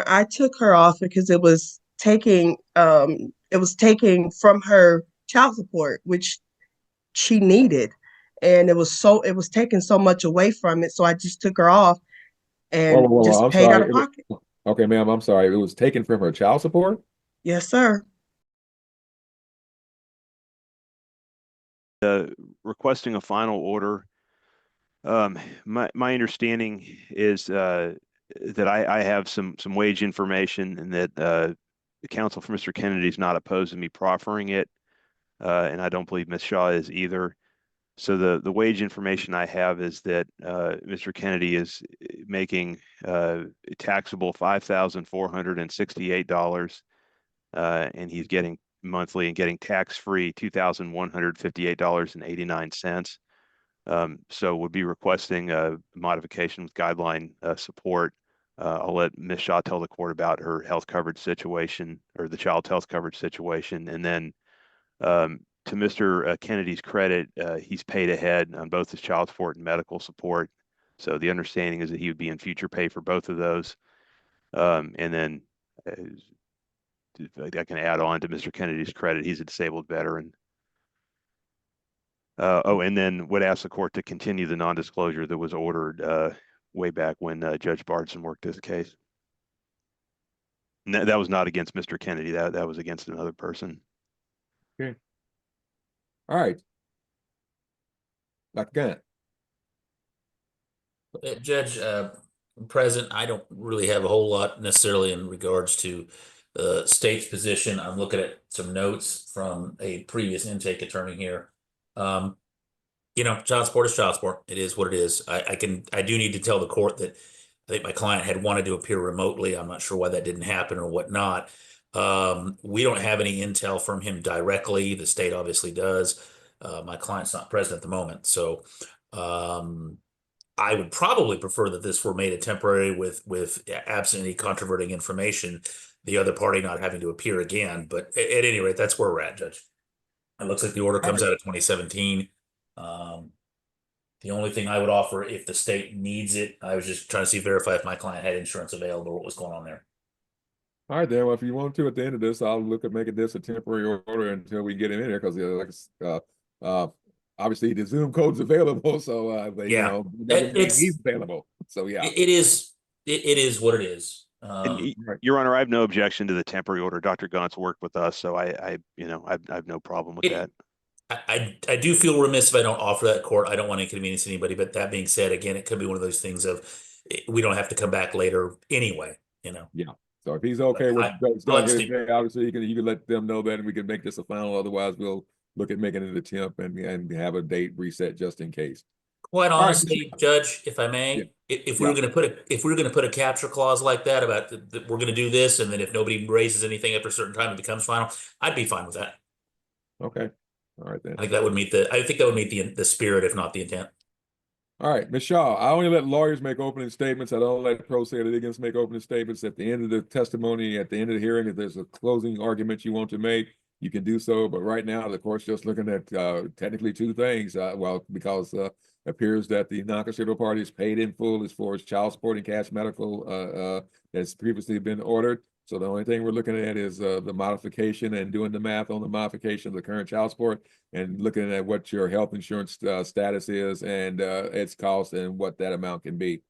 I took her off because it was taking from her child support, which she needed. And it was taking so much away from it. So I just took her off Whoa, and whoa, whoa, whoa. just I'm paid out sorry. of pocket. Okay, ma'am, I'm sorry. It was taken from her child support? Yes, sir. Requesting a final order. My understanding is that I have some wage information, and that the counsel for Mr. Kennedy is not opposed to me proffering it, and I don't believe Ms. Shaw is either. So the wage information I have is that Mr. Kennedy is making taxable $5,468, and he's getting monthly and getting tax-free $2,158.89. So would be requesting a modification with guideline support. I'll let Ms. Shaw tell the court about her health coverage situation, or the child's health coverage situation. And then to Mr. Kennedy's credit, he's paid ahead on both his child support and medical support. So the understanding is that he would be in future pay for both of those. And then I can add on to Mr. Kennedy's credit, he's a disabled veteran. And then would ask the court to continue the non-disclosure that was ordered way back when Judge Bardson worked this case. And that was not against Mr. Kennedy. That was against another person. Okay. All right. Dr. Gant. Judge, present, I don't really have a whole lot necessarily in regards to the state's position. I'm looking at some notes from a previous intake attorney here. Child support is child support. It is what it is. I do need to tell the court that I think my client had wanted to appear remotely. I'm not sure why that didn't happen or whatnot. We don't have any intel from him directly. The state obviously does. My client's not present at the moment. So, I would probably prefer that this were made a temporary with absent any controverting information, the other party not having to appear again. But at any rate, that's where we're at, Judge. It looks like the order All comes right. out of 2017. The only thing I would offer, if the state needs it, I was just trying to verify if my client had insurance available, what was going on there. All right, then. Well, if you want to, at the end of this, I'll look at making this a temporary order until we get him in here, because obviously the Zoom code's available, so Yeah, it doesn't mean it's he's available. So yeah. it is it is what it is. And Right. Your Honor, I have no objection to the temporary order. Dr. Gauntz worked with us, so I have no problem with It that. I do feel remiss if I don't offer that court. I don't want to inconvenience anybody, but that being said, again, it could be one of those things of we don't have to come back later anyway. Yeah. So if he's But okay with I'll going to get actually, it, obviously you can let them know that, and we can make this a final. Otherwise, we'll look at making it a temp and have a date reset just in case. quite All right. honestly, Judge, if I Yeah. may, if we Yeah. were going to put a capture clause like that about we're going to do this, and then if nobody raises anything after a certain time, it becomes final, I'd be fine with that. Okay. All right then. I think that would meet the spirit, if not the intent. All right, Ms. Shaw, I only let lawyers make opening statements. I don't let pro se litigants make opening statements. At the end of the testimony, at the end of the hearing, if there's a closing argument you want to make, you can do so. But right now, the court's just looking at technically two things. Because appears that the non-custodial party is paid in full as far as child support and cash medical that's previously been ordered. So the only thing we're looking at is the modification and doing the math on the modification of the current child support, and looking at what your health insurance status is, and its cost, and what that amount can be.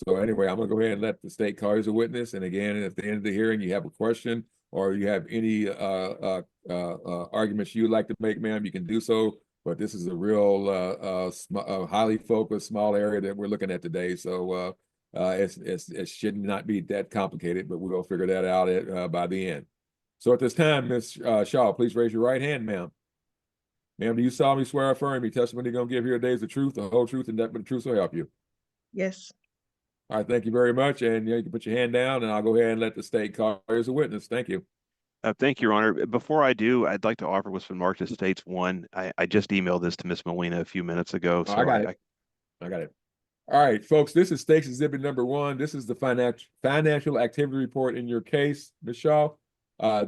So anyway, I'm going to go ahead and let the state call as a witness. And again, at the end of the hearing, you have a question or you have any arguments you'd like to make, ma'am, you can do so. But this is a real highly focused small area that we're looking at today. So it should not be that complicated, but we'll figure that out by the end. So at this time, Ms. Shaw, please raise your right hand, ma'am. Ma'am, do you solemnly swear or affirm your testimony you're going to give here today is the truth, the whole truth, and nothing but the truth will help you? Yes. All right, thank you very much. And you can put your hand down, and I'll go ahead and let the state call you as a witness. Thank you. Thank you, Your Honor. Before I do, I'd like to offer what's been marked as States 1. I just emailed this to Ms. Molina a few minutes ago. Oh, I got it. I got it. All right, folks, this is State's Exhibit number 1. This is the financial activity report in your case, Ms. Shaw.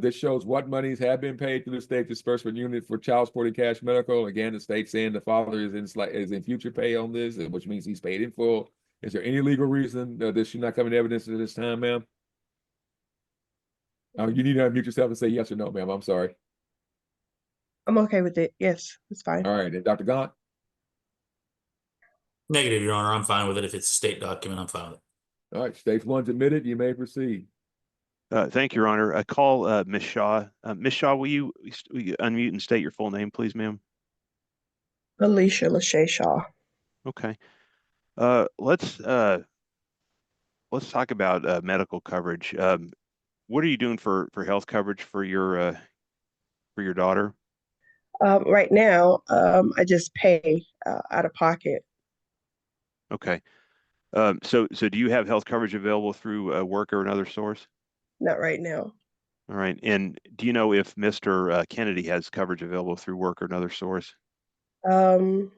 This shows what monies have been paid to the state disbursement unit for child support and cash medical. Again, the state saying the father is in future pay on this, which means he's paid in full. Is there any legal reason this should not come in evidence at this time, ma'am? You need to unmute yourself and say yes or no, ma'am. I'm sorry. I'm okay with it. Yes, it's fine. All right, and Dr. Gaunt? Negative, Your Honor. I'm fine with it. If it's a state document, I'm fine with it. All right, stage one's admitted. You may proceed. Thank you, Your Honor. I call Ms. Shaw. Ms. Shaw, will you unmute and state your full name, please, ma'am? Alicia Lashasha. Okay. Let's talk about medical coverage. What are you doing for health coverage for your daughter? Right now, I just pay out of pocket. Okay. So do you have health coverage available through work or another source? Not right now. All right. And do you know if Mr. Kennedy has coverage available through work or another source? Can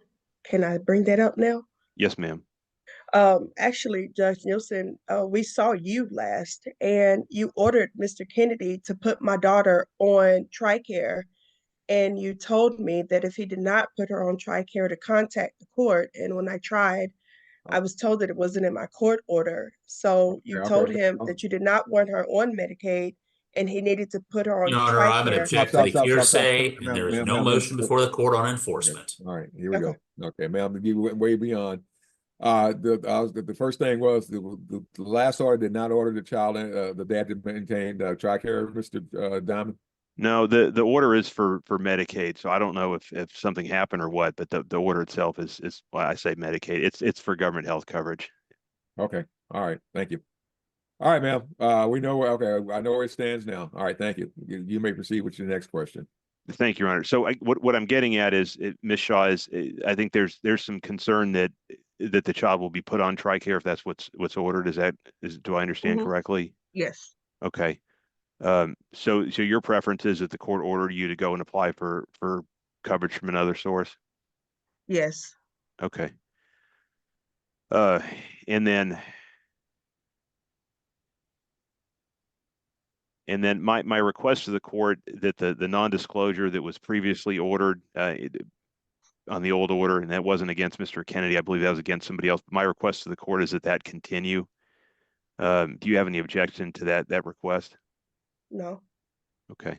I bring that up now? Yes, ma'am. Actually, Judge Nielsen, we saw you last, and you ordered Mr. Kennedy to put my daughter on TRICARE, and you told me that if he did not put her on TRICARE to contact the court. And when I tried, I was told that it wasn't in my court order. So you told him that you did not want her on Medicaid, and he needed to put her on Your Honor, I'm going to TRICARE. object to the hearsay, and there is no motion before the court on enforcement. All right, here we Okay. go. Okay, ma'am, you went way beyond. The first thing was the last order did not order the child, the dad to maintain TRICARE, Mr. Diamond. No, the order is for Medicaid. So I don't know if something happened or what, but the order itself is well, I say Medicaid. It's for government health coverage. Okay. All right. Thank you. All right, ma'am. We know where, okay, I know where it stands now. All right, thank you. You may proceed with your next question. Thank you, Your Honor. So what I'm getting at is, Ms. Shaw, is I think there's some concern that the child will be put on TRICARE if that's what's ordered. Do I understand correctly? Yes. Okay. So your preference is that the court ordered you to go and apply for coverage from another source? Yes. Okay. And then my request to the court that the non-disclosure that was previously ordered on the old order, and that wasn't against Mr. Kennedy, I believe that was against somebody else. My request to the court is that continue. Do you have any objection to that request? No. Okay.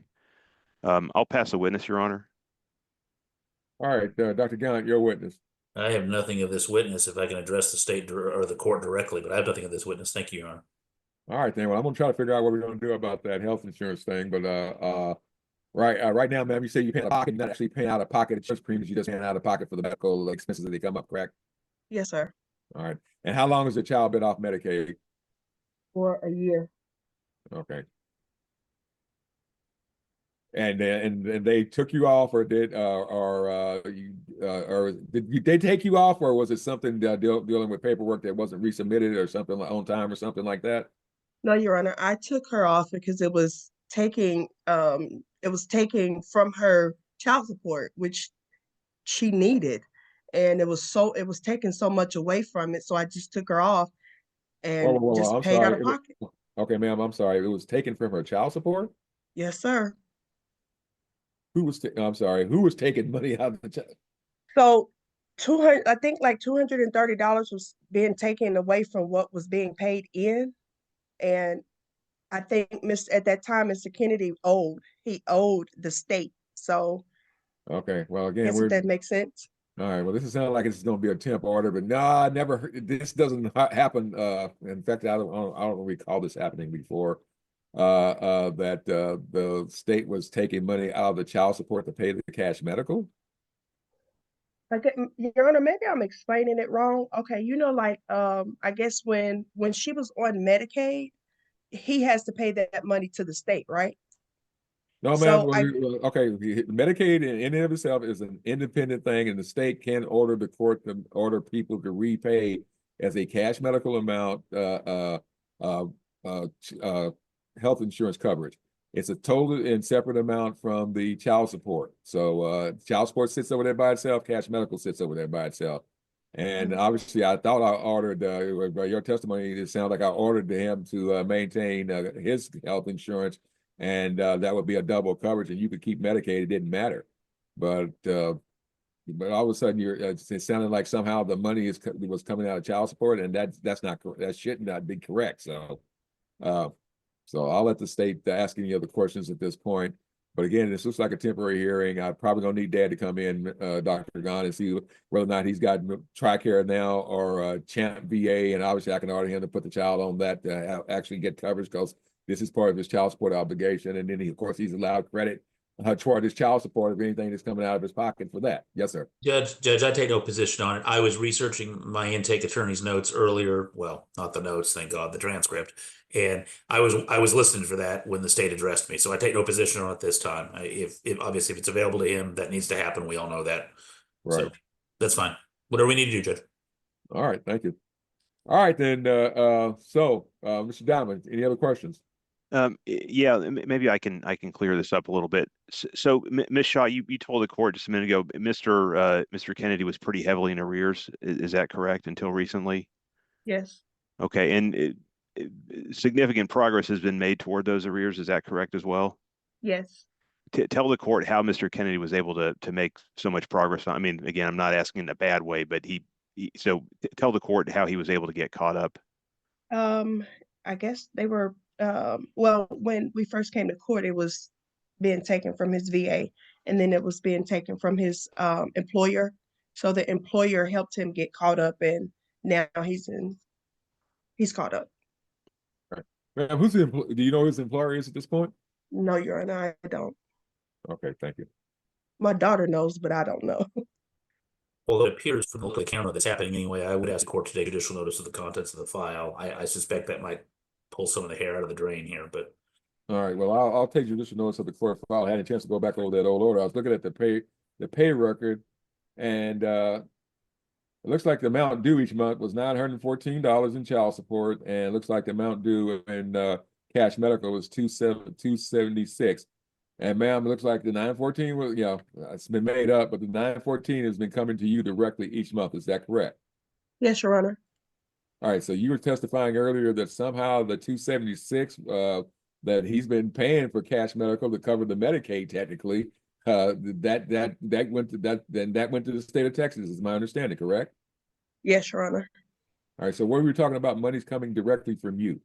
I'll pass a witness, Your Honor. All right, Dr. Gaunt, your witness. I have nothing of this witness if I can address the state or the court directly, but I have nothing of this witness. Thank you, Your Honor. All right, then. Well, I'm gonna try to figure out what we're gonna do about that health insurance thing. But right now, ma'am, you say you pay out of pocket, you're not actually paying out of pocket insurance premiums, you just paying out of pocket for the medical expenses that they come up, correct? Yes, sir. All right. And how long has the child been off Medicaid? For a year. Okay. And they took you off, or did they take you off, or was it something dealing with paperwork that wasn't resubmitted or something on time or something like that? No, Your Honor, I took her off because it was taking from her child support, which she needed, and it was taking so much away from it. So I just took her off and just I'm paid out sorry. of pocket. Okay, ma'am, I'm sorry. It was taken from her child support? Yes, sir. I'm sorry. Who was taking money out of the child? So I think like $230 was being taken away from what was being paid in. And I think at that time, Mr. Kennedy owed the state. So okay, well, again, guess if that makes sense. All right, well, this is sounding like it's going to be a temp order, but no, I never heard, this doesn't happen. In fact, I don't recall this happening before. That the state was taking money out of the child support to pay the cash medical. Your Honor, maybe I'm explaining it wrong. Okay, like I guess when she was on Medicaid, he has to pay that money to the state, right? No, ma'am. Okay, Medicaid in and of itself is an independent thing, and the state can order the court to order people to repay as a cash medical amount health insurance coverage. It's a total and separate amount from the child support. So child support sits over there by itself, cash medical sits over there by itself. And obviously, I thought I ordered, by your testimony, it sounded like I ordered him to maintain his health insurance, and that would be a double coverage, and you could keep Medicaid, it didn't matter. But all of a sudden, it sounded like somehow the money was coming out of child support, and that should not be correct. So So I'll let the state ask any other questions at this point. But again, this looks like a temporary hearing. I'm probably gonna need Dad to come in, Dr. Gunn, and see whether or not he's got TRICARE now or Champ VA. And obviously I can order him to put the child on that to actually get coverage, because this is part of his child support obligation. And then of course, he's allowed credit toward his child support of anything that's coming out of his pocket for that. Yes, sir. Judge, I take no position on it. I was researching my intake attorney's notes earlier. Well, not the notes, thank God, the transcript. And I was listening for that when the state addressed me. So I take no position on it this time. If obviously if it's available to him, that needs to happen. We all know that. Right. So that's fine. Whatever we need to do, Judge. All right, thank you. All right, then, Mr. Diamond, any other questions? Yeah, maybe I can clear this up a little bit. So, Ms. Shaw, you told the court just a minute ago, Mr. Kennedy was pretty heavily in arrears. Is that correct until recently? Yes. Okay, and significant progress has been made toward those arrears. Is that correct as well? Yes. Tell the court how Mr. Kennedy was able to make so much progress. I mean, again, I'm not asking in a bad way, but so tell the court how he was able to get caught up. I guess they were well, when we first came to court, it was being taken from his VA, and then it was being taken from his employer. So the employer helped him get caught up, and now he's caught up. Right. Ma'am, do you know who his employer is at this point? No, Your Honor, I don't. Okay, thank you. My daughter knows, but I don't know. Well, it appears from the look of the camera that's happening anyway. I would ask the court to take judicial notice of the contents of the file. I suspect that might pull some of the hair out of the drain here, but. All right, well, I'll take judicial notice of the court file. I had a chance to go back over that old order. I was looking at the pay record, and it looks like the amount due each month was $914 in child support, and it looks like the amount due in cash medical was $276. And ma'am, it looks like the 914 was, it's been made up, but the 914 has been coming to you directly each month. Is that correct? Yes, Your Honor. All right, so you were testifying earlier that somehow the 276 that he's been paying for cash medical to cover the Medicaid, technically, that went to the state of Texas, is my understanding, correct? Yes, Your Honor. All right, so what were we talking about? Money's coming directly from you.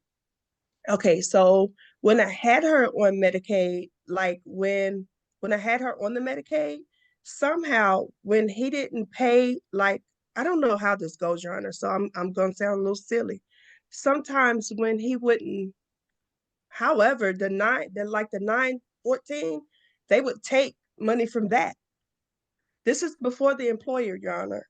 Okay, so when I had her on Medicaid, like when I had her on the Medicaid, somehow when he didn't pay, like, I don't know how this goes, Your Honor, so I'm gonna sound a little silly. Sometimes when he wouldn't, however, the 914, they would take money from that. This is before the employer, Your Honor.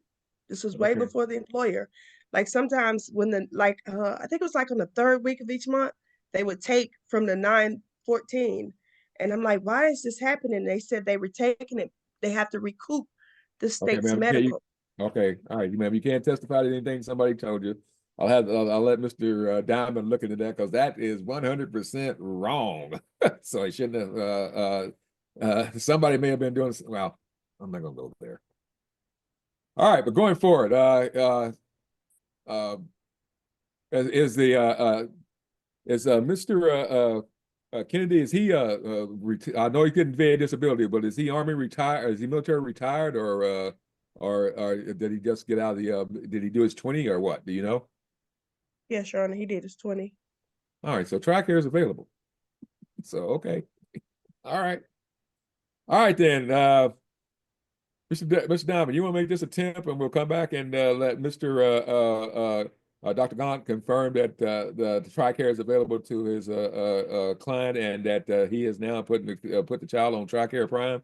This was way Okay. before the employer. Like sometimes when I think it was like on the third week of each month, they would take from the 914. And I'm like, why is this happening? They said they were taking it. They have to recoup the state's ma'am, medical. Okay, all right, ma'am, you can't testify to anything somebody told you. I'll let Mr. Diamond look into that, because that is 100% wrong. So he shouldn't have. Somebody may have been doing. Well, I'm not gonna go there. All right, but going forward, is Mr. Kennedy, is he I know he couldn't VA disability, but is he Army retired? Is he military retired, or did he just get out of the did he do his 20 or what? Do you know? Yes, Your Honor, he did his 20. All right, so TRICARE is available. So okay. All right then, Mr. Diamond, you want to make this attempt, and we'll come back and let Mr. Dr. Gaunt confirm that the TRICARE is available to his client, and that he is now put the child on TRICARE Prime.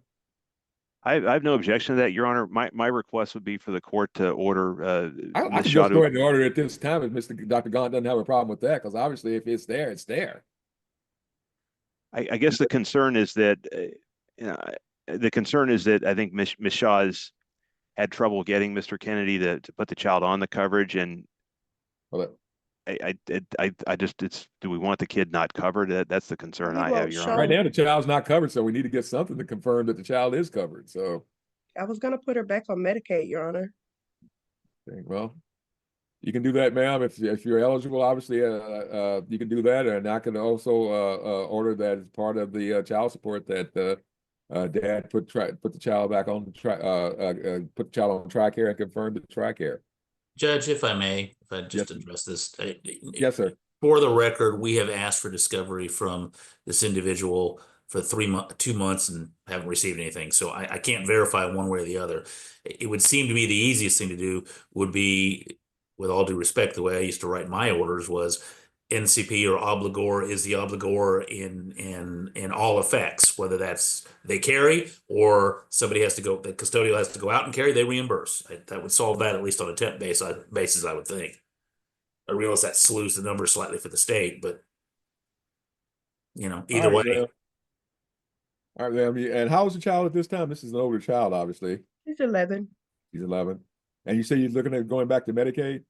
I have no objection to that, Your Honor. My request would be for the court to order. I can just go ahead and order it this time if Dr. Gaunt doesn't have a problem with that, because obviously if it's there, it's there. I guess the concern is that I think Ms. Shaw has had trouble getting Mr. Kennedy to put the child on the coverage, and Well, I just do we want the kid not covered? That's the concern I have, Your Honor. right now the child's not covered, so we need to get something to confirm that the child is covered. So I was gonna put her back on Medicaid, Your Honor. okay, well, you can do that, ma'am, if you're eligible. Obviously, you can do that, and I can also order that as part of the child support that Dad put the child back on put the child on TRICARE and confirm the TRICARE. Judge, if I may, if I just address this. Yes, sir. For the record, we have asked for discovery from this individual for 2 months and haven't received anything. So I can't verify one way or the other. It would seem to me the easiest thing to do would be, with all due respect, the way I used to write my orders was NCP or obligor is the obligor in all effects, whether that's they carry or somebody has to go, the custodial has to go out and carry, they reimburse. That would solve that, at least on a temp basis, I would think. I realize that slews the number slightly for the state, but either way. Ma'am. All right, ma'am. And how old's the child at this time? This is an older child, obviously. He's 11. He's 11. And you say you're looking at going back to Medicaid?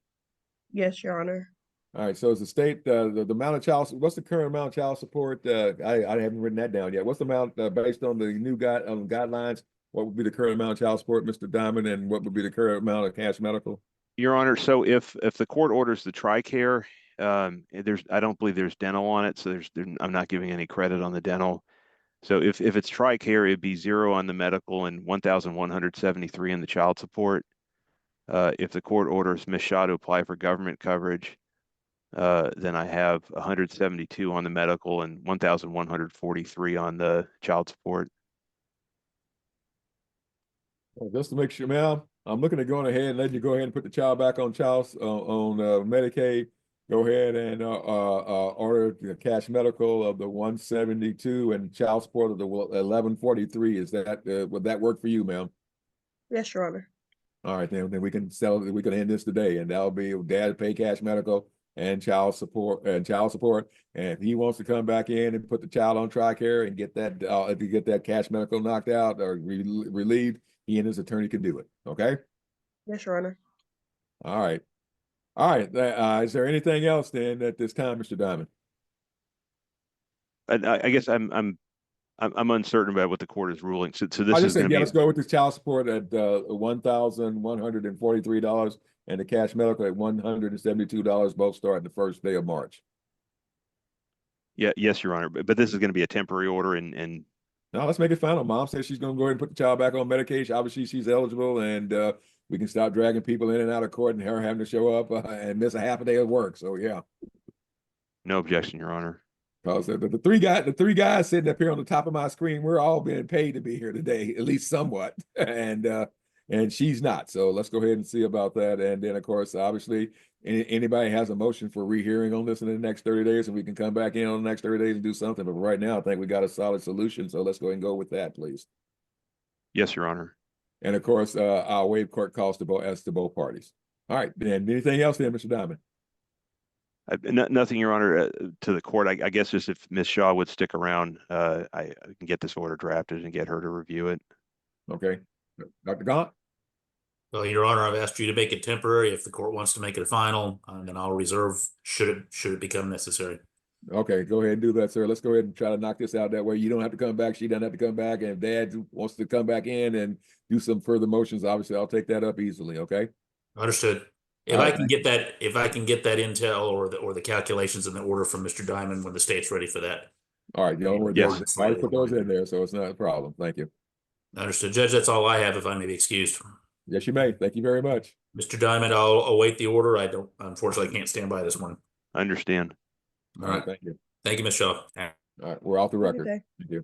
Yes, Your Honor. All right. So is the state, the amount of what's the current amount of child support? I haven't written that down yet. What's the amount based on the new guidelines? What would be the current amount of child support, Mr. Diamond, and what would be the current amount of cash medical? Your Honor, so if the court orders the TRICARE, I don't believe there's dental on it, so I'm not giving any credit on the dental. So if it's TRICARE, it'd be 0 on the medical and 1,173 on the child support. If the court orders Ms. Shaw to apply for government coverage, then I have 172 on the medical and 1,143 on the child support. Well, just to make sure, ma'am, I'm looking at going ahead and let you go ahead and put the child back on Medicaid. Go ahead and order the cash medical of the 172 and child support of the 1143. Is that would that work for you, ma'am? Yes, Your Honor. All right, then we can we can end this today, and that'll be dad pay cash medical and child support. And if he wants to come back in and put the child on TRICARE and get that cash medical knocked out or relieved, he and his attorney can do it. Okay. Yes, Your Honor. All right. All right. Is there anything else then at this time, Mr. Diamond? I guess I'm uncertain about what the court is ruling. So this is going to be. Let's go with the child support at $1,143 and the cash medical at $172. Both start the first day of March. Yeah. Yes, Your Honor. But this is going to be a temporary order, and. No, let's make it final. Mom says she's going to go ahead and put the child back on medication. Obviously, she's eligible, and we can stop dragging people in and out of court and her having to show up and miss a half a day of work. So, yeah. No objection, Your Honor. Because the three guys sitting up here on the top of my screen, we're all being paid to be here today, at least somewhat, and she's not. So let's go ahead and see about that. And then, of course, obviously, anybody has a motion for rehearing on this in the next 30 days, and we can come back in on the next 30 days and do something. But right now, I think we got a solid solution. So let's go ahead and go with that, please. Yes, Your Honor. And of course, I'll waive court costs to both parties. All right. Then anything else then, Mr. Diamond? Nothing, Your Honor, to the court. I guess just if Ms. Shaw would stick around, I can get this order drafted and get her to review it. Okay. Dr. Gaunt? Well, Your Honor, I've asked you to make it temporary. If the court wants to make it a final, then I'll reserve should it become necessary. Okay, go ahead and do that, sir. Let's go ahead and try to knock this out that way. You don't have to come back. She doesn't have to come back. And if Dad wants to come back in and do some further motions, obviously I'll take that up easily. Okay. Understood. If I can get that intel or the calculations in the order from Mr. Diamond when the state's ready for that. All right, Yes. I put those in there, so it's not a problem. Thank you. Understood. Judge, that's all I have, if I may be excused. Yes, you may. Thank you very much. Mr. Diamond, I'll await the order. Unfortunately, can't stand by this one. Understand. All right, thank you. Thank you, Ms. Shaw. All right, we're off the record. Okay. Thank you.